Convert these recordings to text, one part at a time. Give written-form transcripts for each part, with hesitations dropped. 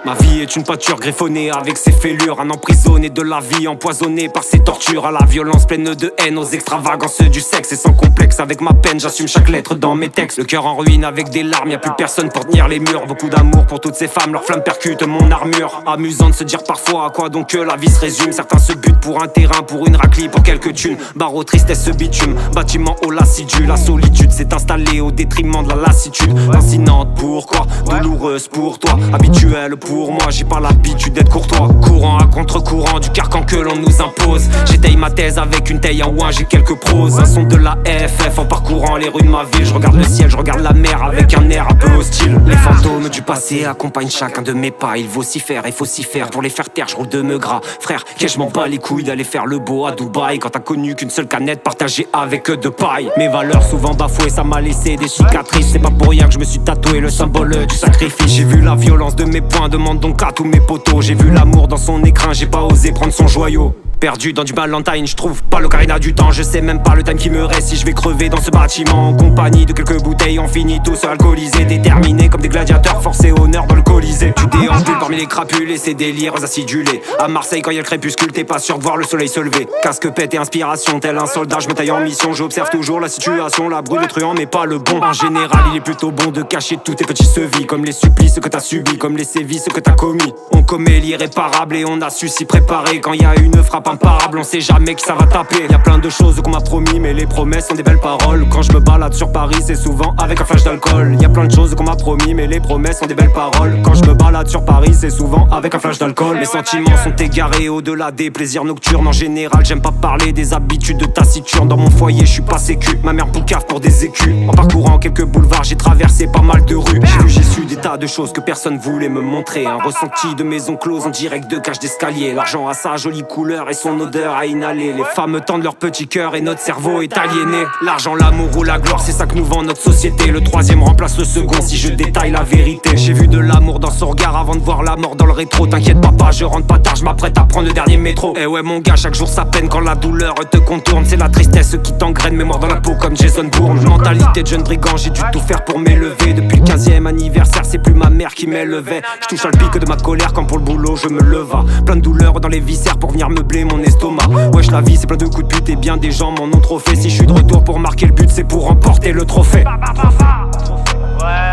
Ma vie est une pâture griffonnée avec ses fêlures. Un emprisonné de la vie empoisonné par ses tortures. À la violence pleine de haine, aux extravagances du sexe. Et sans complexe, avec ma peine, j'assume chaque lettre dans mes textes. Le cœur en ruine avec des larmes, y'a plus personne pour tenir les murs. Beaucoup d'amour pour toutes ces femmes, leurs flammes percutent mon armure. Amusant de se dire parfois à quoi donc la vie se résume. Certains se butent pour un terrain, pour une raclie, pour quelques thunes. Barreau, tristesse, ce bitume, bâtiment au lassidu. La solitude s'est installée au détriment de la lassitude. Lancinante, pourquoi? Douloureuse pour toi, habituelle pour moi, j'ai pas l'habitude d'être courtois. Courant à contre-courant du carcan que l'on nous impose. J'étaye ma thèse avec une taille en ouin, j'ai quelques proses. Un son de la FF en parcourant les rues de ma ville. Je regarde le ciel, je regarde la mer avec un air un peu hostile. Les fantômes du passé accompagnent chacun de mes pas. Il faut s'y faire, il faut s'y faire. Pour les faire taire, je roule de me gras. Frère, qu'est-ce je m'en bats les couilles d'aller faire le beau à Dubaï. Quand t'as connu qu'une seule canette partagée avec eux de paille. Mes valeurs souvent bafouées, ça m'a laissé des cicatrices. C'est pas pour rien que je me suis tatoué le symbole du sacrifice. J'ai vu la violence de mes poings, demande donc à tous mes potos. J'ai vu l'amour dans son écrin, j'ai pas osé prendre son joyau. Perdu dans du Valentine, je trouve pas l'ocarina du temps. Je sais même pas le time qui me reste si je vais crever dans ce bâtiment. En compagnie de quelques bouteilles, on finit tous alcoolisés. Déterminés comme des gladiateurs, force et honneur dans le colisée. Tu déambules parmi les crapules et ces délires acidulés. À Marseille quand y'a le crépuscule, t'es pas sûr de voir le soleil se lever. Casque, pète et inspiration, tel un soldat, je me taille en mission. J'observe toujours la situation, la brûle, le truand mais pas le bon. En général il est plutôt bon de cacher tous tes petits sevis. Comme les supplices que t'as subis, comme les sévices que t'as commis. On commet l'irréparable et on a su s'y préparer. Quand y a une frappe imparable, on sait jamais que ça va taper. Y'a plein de choses qu'on m'a promis, mais les promesses sont des belles paroles. Quand je me balade sur Paris, c'est souvent avec un flash d'alcool. Y'a plein de choses qu'on m'a promis, mais les promesses sont des belles paroles. Quand je me balade sur Paris, c'est souvent avec un flash d'alcool. Mes sentiments sont égarés au-delà des plaisirs nocturnes. En général, j'aime pas parler des habitudes de taciturne. Dans mon foyer, je suis pas sécu, ma mère boucave pour des écus. En parcourant quelques boulevards, j'ai traversé pas mal de rues. J'ai vu, j'ai su des tas de choses que personne voulait me montrer. Un ressenti de maison close en direct de cage d'escalier. L'argent a sa jolie couleur et son odeur à inhaler. Les femmes tendent leur petit cœur et notre cerveau est aliéné. L'argent, l'amour ou la gloire, c'est ça que nous vend notre société. Le troisième remplace le second si je détaille la vérité. J'ai vu de l'amour dans son regard avant de voir la mort dans le rétro. T'inquiète papa, je rentre pas tard, je m'apprête à prendre le dernier métro. Eh ouais mon gars, chaque jour ça peine quand la douleur te contourne. C'est la tristesse qui t'engraine, mémoire dans la peau comme Jason Bourne. Mentalité de jeune brigand, j'ai dû tout faire pour m'élever. Depuis le 15e anniversaire, c'est plus ma mère qui m'élevait. Je touche à le pic de ma colère quand pour le boulot je me leva. Plein de douleurs dans les viscères pour venir meubler mon estomac. Wesh la vie c'est plein de coups de pute et bien des gens m'en ont trop fait. Si je suis de retour pour marquer le but, c'est pour remporter le trophée. Ouais,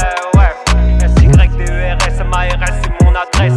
SYDERS, MARS c'est mon adresse.